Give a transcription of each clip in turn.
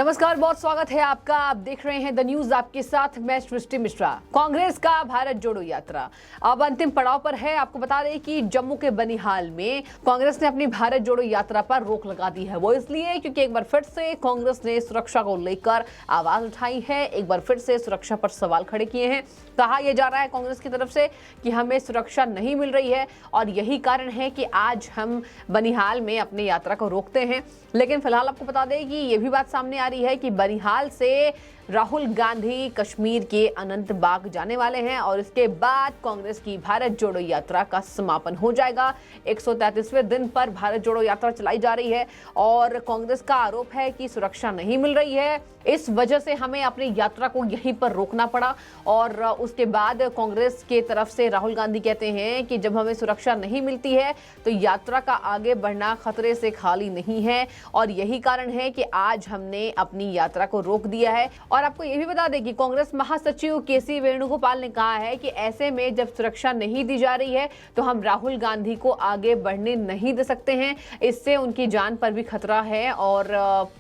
नमस्कार, बहुत स्वागत है आपका। आप देख रहे हैं द न्यूज, आपके साथ मैं सृष्टि मिश्रा। कांग्रेस का भारत जोड़ो यात्रा अब अंतिम पड़ाव पर है। आपको बता दें कि जम्मू के बनिहाल में कांग्रेस ने अपनी भारत जोड़ो यात्रा पर रोक लगा दी है। वो इसलिए क्योंकि एक बार फिर से कांग्रेस ने सुरक्षा को लेकर आवाज उठाई है, एक बार फिर से सुरक्षा पर सवाल खड़े किए हैं। कहा यह जा रहा है कांग्रेस की तरफ से कि हमें सुरक्षा नहीं मिल रही है और यही कारण है कि आज हम बनिहाल में अपनी यात्रा को रोकते हैं। लेकिन फिलहाल आपको बता दें कि यह भी बात सामने आ रही है कि बनिहाल से राहुल गांधी कश्मीर के अनंतबाग जाने वाले हैं और इसके बाद कांग्रेस की भारत जोड़ो यात्रा का समापन हो जाएगा। 133वें दिन पर भारत जोड़ो यात्रा चलाई जा रही है और कांग्रेस का आरोप है कि सुरक्षा नहीं मिल रही है, इस वजह से हमें अपनी यात्रा को यहीं पर रोकना पड़ा। और उसके बाद कांग्रेस के तरफ से राहुल गांधी कहते हैं कि जब हमें सुरक्षा नहीं मिलती है तो यात्रा का आगे बढ़ना खतरे से खाली नहीं है और यही कारण है कि आज हमने अपनी यात्रा को रोक दिया है। और आपको यह भी बता दें कि कांग्रेस महासचिव केसी वेणुगोपाल ने कहा है कि ऐसे में जब सुरक्षा नहीं दी जा रही है तो हम राहुल गांधी को आगे बढ़ने नहीं दे सकते हैं, इससे उनकी जान पर भी खतरा है और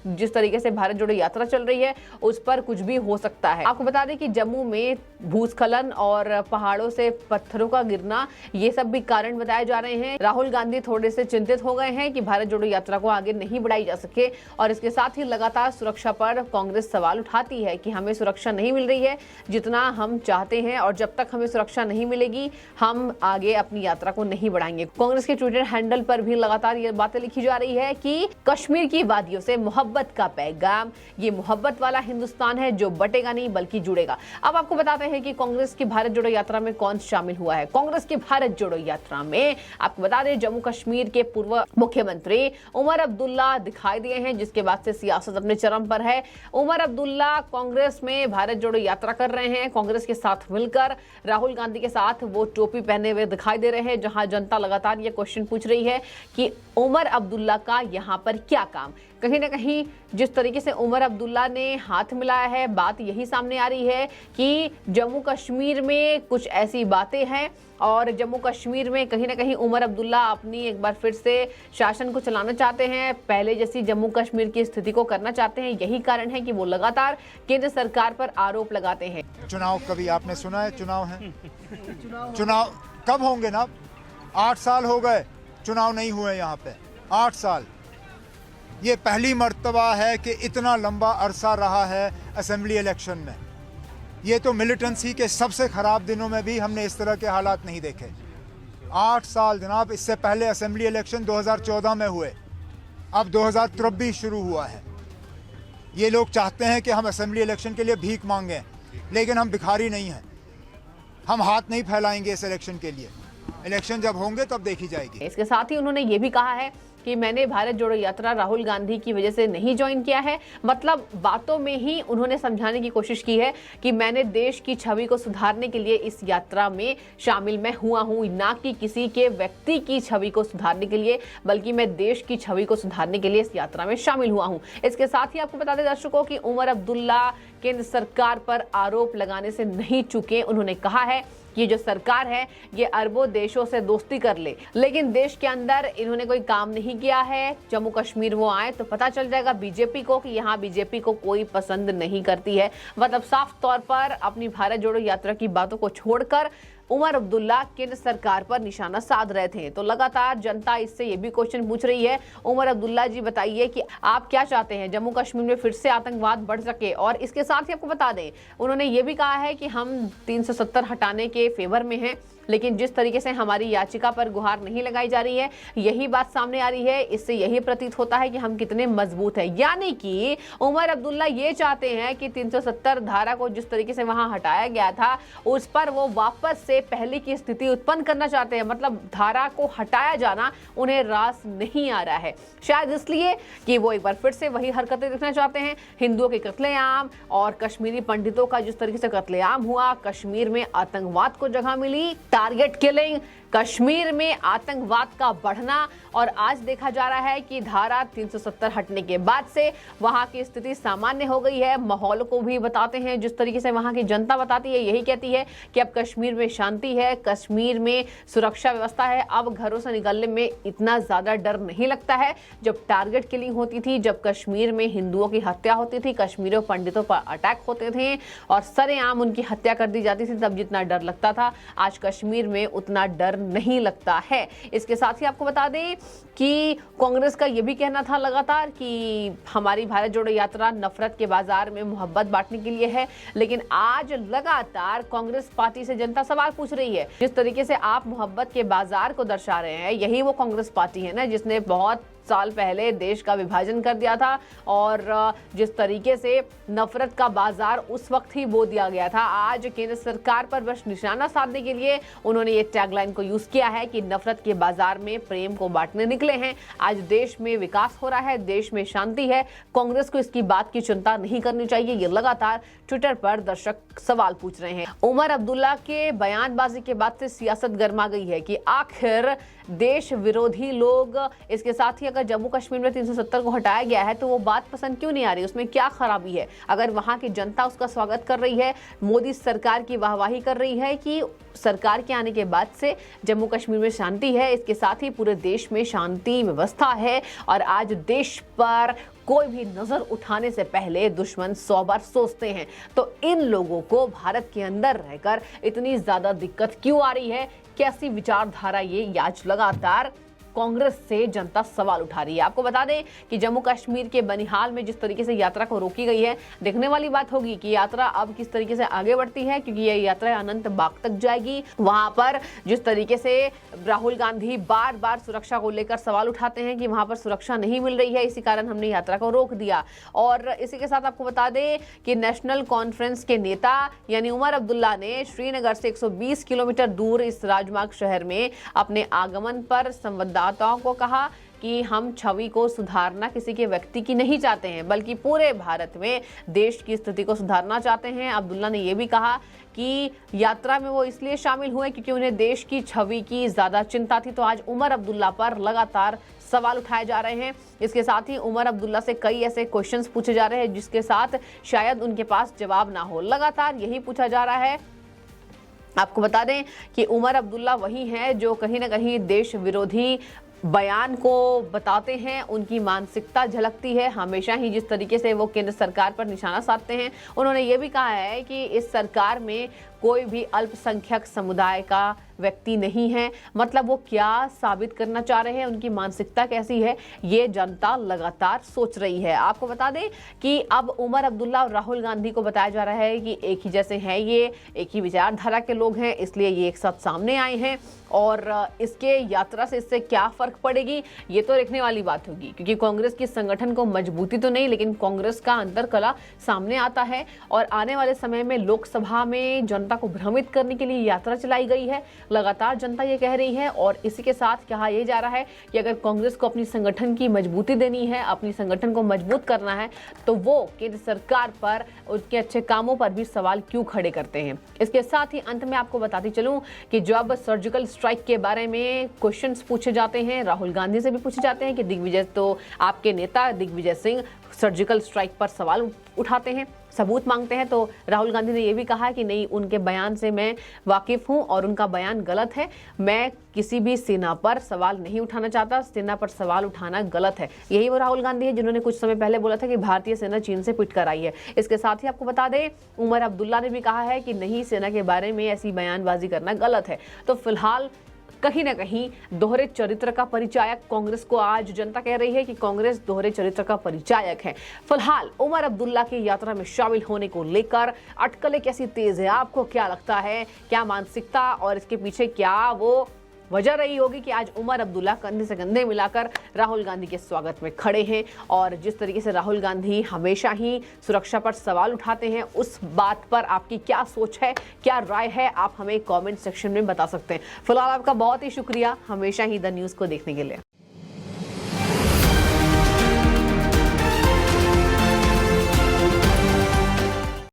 जिस तरीके से भारत जोड़ो यात्रा चल रही है उस पर कुछ भी हो सकता है। आपको बता दें कि जम्मू में भूस्खलन और पहाड़ों से पत्थरों का गिरना, ये सब भी कारण बताए जा रहे हैं। राहुल गांधी थोड़े से चिंतित हो गए हैं कि भारत जोड़ो यात्रा को आगे नहीं बढ़ाई जा सके और इसके साथ ही लगातार सुरक्षा पर कांग्रेस सवाल उठाती है कि हमें सुरक्षा नहीं मिल रही है जितना हम चाहते हैं और जब तक हमें सुरक्षा नहीं मिलेगी हम आगे अपनी यात्रा को नहीं बढ़ाएंगे। कांग्रेस के ट्विटर हैंडल पर भी लगातार ये बातें लिखी जा रही है कि कश्मीर की वादियों से मोहब्बत का पैगाम, ये मोहब्बत वाला हिंदुस्तान है जो बटेगा नहीं बल्कि जुड़ेगा। अब आपको बताते हैं कि कांग्रेस की भारत जोड़ो यात्रा में कौन शामिल हुआ है। कांग्रेस की भारत जोड़ो यात्रा में आपको बता दें जम्मू कश्मीर के पूर्व मुख्यमंत्री उमर अब्दुल्ला दिखाई दिए हैं, जिसके बाद से सियासत अपने चरम पर है। उमर अब्दुल्ला कांग्रेस में भारत जोड़ो यात्रा कर रहे हैं, कांग्रेस के साथ मिलकर राहुल गांधी के साथ वो टोपी पहने हुए दिखाई दे रहे हैं, जहां जनता लगातार ये क्वेश्चन पूछ रही है कि उमर अब्दुल्ला का यहां पर क्या काम। कहीं ना कहीं जिस तरीके से उमर अब्दुल्ला ने हाथ मिलाया है, बात यही सामने आ रही है कि जम्मू कश्मीर में कुछ ऐसी बातें हैं और जम्मू कश्मीर में कहीं ना कहीं उमर अब्दुल्ला अपनी एक बार फिर से शासन को चलाना चाहते हैं, पहले जैसी जम्मू कश्मीर की स्थिति को करना चाहते हैं। यही कारण है कि वो लगातार केंद्र सरकार पर आरोप लगाते हैं। चुनाव कभी आपने सुना है? चुनाव है, चुनाव कब होंगे ना? 8 साल हो गए चुनाव नहीं हुए यहाँ पे, 8 साल। ये पहली मर्तबा है कि इतना लंबा अरसा रहा है असेंबली इलेक्शन में। ये तो मिलिटेंसी के सबसे खराब दिनों में भी हमने इस तरह के हालात नहीं देखे। 8 साल जनाब। इससे पहले असेंबली इलेक्शन 2014 में हुए, अब 2023 शुरू हुआ है। ये लोग चाहते हैं कि हम असेंबली इलेक्शन के लिए भीख मांगें, लेकिन हम भिखारी नहीं हैं। हम हाथ नहीं फैलाएंगे इस इलेक्शन के लिए। इलेक्शन जब होंगे तब देखी जाएगी। इसके साथ ही उन्होंने ये भी कहा है कि मैंने भारत जोड़ो यात्रा राहुल गांधी की वजह से नहीं ज्वाइन किया है। मतलब बातों में ही उन्होंने समझाने की कोशिश की है कि मैंने देश की छवि को सुधारने के लिए इस यात्रा में शामिल मैं हुआ हूं, ना कि किसी के व्यक्ति की छवि को सुधारने के लिए, बल्कि मैं देश की छवि को सुधारने के लिए इस यात्रा में शामिल हुआ हूं। इसके साथ ही आपको बता दें दर्शकों कि उमर अब्दुल्ला केंद्र सरकार पर आरोप लगाने से नहीं चूके। उन्होंने कहा है ये जो सरकार है ये अरबों देशों से दोस्ती कर ले, लेकिन देश के अंदर इन्होंने कोई काम नहीं किया है। जम्मू कश्मीर वो आए तो पता चल जाएगा बीजेपी को कि यहाँ बीजेपी को कोई पसंद नहीं करती है। मतलब साफ तौर पर अपनी भारत जोड़ो यात्रा की बातों को छोड़कर उमर अब्दुल्ला केंद्र सरकार पर निशाना साध रहे थे। तो लगातार जनता इससे ये भी क्वेश्चन पूछ रही है, उमर अब्दुल्ला जी बताइए कि आप क्या चाहते हैं, जम्मू कश्मीर में फिर से आतंकवाद बढ़ सके। और इसके साथ ही आपको बता दें उन्होंने ये भी कहा है कि हम 370 हटाने के फेवर में हैं, लेकिन जिस तरीके से हमारी याचिका पर गुहार नहीं लगाई जा रही है, यही बात सामने आ रही है। इससे यही प्रतीत होता है कि हम कितने मजबूत हैं। यानी कि उमर अब्दुल्ला ये चाहते हैं कि 370 धारा को जिस तरीके से वहां हटाया गया था उस पर वो वापस से पहले की स्थिति उत्पन्न करना चाहते हैं। मतलब धारा को हटाया जाना उन्हें रास नहीं आ रहा है, शायद इसलिए कि वो एक बार फिर से वही हरकतें देखना चाहते हैं। हिंदुओं के कत्लेआम और कश्मीरी पंडितों का जिस तरीके से कत्लेआम हुआ, कश्मीर में आतंकवाद को जगह मिली, टारगेट किलिंग, कश्मीर में आतंकवाद का बढ़ना और आज देखा जा रहा है कि धारा 370 हटने के बाद से वहां की स्थिति सामान्य हो गई है। माहौल को भी बताते हैं, जिस तरीके से वहां की जनता बताती है, यही कहती है कि अब कश्मीर में शांति है, कश्मीर में सुरक्षा व्यवस्था है, अब घरों से निकलने में इतना ज्यादा डर नहीं लगता है। जब टारगेट किलिंग होती थी, जब कश्मीर में हिंदुओं की हत्या होती थी, कश्मीरी पंडितों पर अटैक होते थे और सरेआम उनकी हत्या कर दी जाती थी, तब जितना डर लगता था आज कश्मीर में उतना डर नहीं लगता है। इसके साथ ही आपको बता दें कि कांग्रेस का यह भी कहना था लगातार कि हमारी भारत जोड़ो यात्रा नफरत के बाजार में मोहब्बत बांटने के लिए है, लेकिन आज लगातार कांग्रेस पार्टी से जनता सवाल पूछ रही है। जिस तरीके से आप मोहब्बत के बाजार को दर्शा रहे हैं, यही वो कांग्रेस पार्टी है ना जिसने बहुत साल पहले देश का विभाजन कर दिया था और जिस तरीके से नफरत का बाजार उस वक्त ही बो दिया गया था, आज केंद्र सरकार पर बस निशाना साधने के लिए उन्होंने ये टैगलाइन को यूज किया है कि नफरत के बाजार में प्रेम को बांटने निकले हैं। आज देश में विकास हो रहा है, देश में शांति है, कांग्रेस को इसकी बात की चिंता नहीं करनी चाहिए, ये लगातार ट्विटर पर दर्शक सवाल पूछ रहे हैं। उमर अब्दुल्ला के बयानबाजी के बाद से सियासत गर्मा गई है कि आखिर देश विरोधी लोग, इसके साथ ही अगर जम्मू कश्मीर में 370 को हटाया गया है तो वो बात पसंद क्यों नहीं आ रही, उसमें क्या खराबी है? अगर वहां की जनता उसका स्वागत कर रही है, मोदी सरकार की वाहवाही कर रही है कि सरकार के आने के बाद से जम्मू कश्मीर में शांति है, इसके साथ ही पूरे देश में शांति व्यवस्था है और आज देश पर कोई भी नजर उठाने से पहले दुश्मन 100 बार सोचते हैं, तो इन लोगों को भारत के अंदर रहकर इतनी ज्यादा दिक्कत क्यों आ रही है? कैसी विचारधारा ये आज लगातार कांग्रेस से जनता सवाल उठा रही है। आपको बता दें कि जम्मू कश्मीर के बनिहाल में जिस तरीके से यात्रा को रोकी गई है, देखने वाली बात होगी कि यात्रा अब किस तरीके से आगे बढ़ती है, क्योंकि यह यात्रा अनंत बाग तक जाएगी। वहां पर जिस तरीके से राहुल गांधी बार बार सुरक्षा को लेकर सवाल उठाते हैं कि वहां पर सुरक्षा नहीं मिल रही है, इसी कारण हमने यात्रा को रोक दिया। और इसी के साथ आपको बता दें कि नेशनल कॉन्फ्रेंस के नेता यानी उमर अब्दुल्ला ने श्रीनगर से 120 किलोमीटर दूर इस राजमार्ग शहर में अपने आगमन पर संवाददाताओं को कहा कि हम छवि को सुधारना किसी के व्यक्ति की नहीं चाहते हैं, बल्कि पूरे भारत में देश की स्थिति को सुधारना चाहते हैं। अब्दुल्ला ने यह भी कहा कि यात्रा में वो इसलिए शामिल हुए क्योंकि उन्हें देश की छवि की ज्यादा चिंता थी। तो आज उमर अब्दुल्ला पर लगातार सवाल उठाए जा रहे हैं। इसके साथ ही उमर अब्दुल्ला से कई ऐसे क्वेश्चंस पूछे जा रहे हैं जिसके साथ शायद उनके पास जवाब ना हो। लगातार यही पूछा जा रहा है। आपको बता दें कि उमर अब्दुल्ला वही हैं जो कहीं ना कहीं देश विरोधी बयान को बताते हैं, उनकी मानसिकता झलकती है हमेशा ही। जिस तरीके से वो केंद्र सरकार पर निशाना साधते हैं, उन्होंने ये भी कहा है कि इस सरकार में कोई भी अल्पसंख्यक समुदाय का व्यक्ति नहीं है। मतलब वो क्या साबित करना चाह रहे हैं, उनकी मानसिकता कैसी है, ये जनता लगातार सोच रही है। आपको बता दें कि अब उमर अब्दुल्ला और राहुल गांधी को बताया जा रहा है कि एक ही जैसे हैं, ये एक ही विचारधारा के लोग हैं, इसलिए ये एक साथ सामने आए हैं। और इसके यात्रा से इससे क्या फर्क पड़ेगी, ये तो देखने वाली बात होगी, क्योंकि कांग्रेस की संगठन को मजबूती तो नहीं, लेकिन कांग्रेस का अंतरकला सामने आता है। और आने वाले समय में लोकसभा में जनता को भ्रमित करने के लिए यात्रा चलाई गई है, लगातार जनता ये कह रही है। और इसी के साथ कहा यह जा रहा है कि अगर कांग्रेस को अपनी संगठन की मजबूती देनी है, अपनी संगठन को मजबूत करना है, तो वो केंद्र सरकार पर, उनके अच्छे कामों पर भी सवाल क्यों खड़े करते हैं। इसके साथ ही अंत में आपको बताती चलूं कि जब सर्जिकल स्ट्राइक के बारे में क्वेश्चंस पूछे जाते हैं, राहुल गांधी से भी पूछे जाते हैं कि दिग्विजय, तो आपके नेता दिग्विजय सिंह सर्जिकल स्ट्राइक पर सवाल उठाते हैं, सबूत मांगते हैं, तो राहुल गांधी ने यह भी कहा कि नहीं, उनके बयान से मैं वाकिफ हूं और उनका बयान गलत है। मैं किसी भी सेना पर सवाल नहीं उठाना चाहता, सेना पर सवाल उठाना गलत है। यही वो राहुल गांधी है जिन्होंने कुछ समय पहले बोला था कि भारतीय सेना चीन से पिट कर आई है। इसके साथ ही आपको बता दें उमर अब्दुल्ला ने भी कहा है कि नहीं, सेना के बारे में ऐसी बयानबाजी करना गलत है। तो फिलहाल कहीं ना कहीं दोहरे चरित्र का परिचायक कांग्रेस को आज जनता कह रही है कि कांग्रेस दोहरे चरित्र का परिचायक है। फिलहाल उमर अब्दुल्ला की यात्रा में शामिल होने को लेकर अटकलें कैसी तेज है, आपको क्या लगता है? क्या मानसिकता और इसके पीछे क्या वो वजह रही होगी कि आज उमर अब्दुल्ला कंधे से कंधे मिलाकर राहुल गांधी के स्वागत में खड़े हैं? और जिस तरीके से राहुल गांधी हमेशा ही सुरक्षा पर सवाल उठाते हैं, उस बात पर आपकी क्या सोच है, क्या राय है, आप हमें कमेंट सेक्शन में बता सकते हैं। फिलहाल आपका बहुत ही शुक्रिया हमेशा ही द न्यूज़ को देखने के लिए।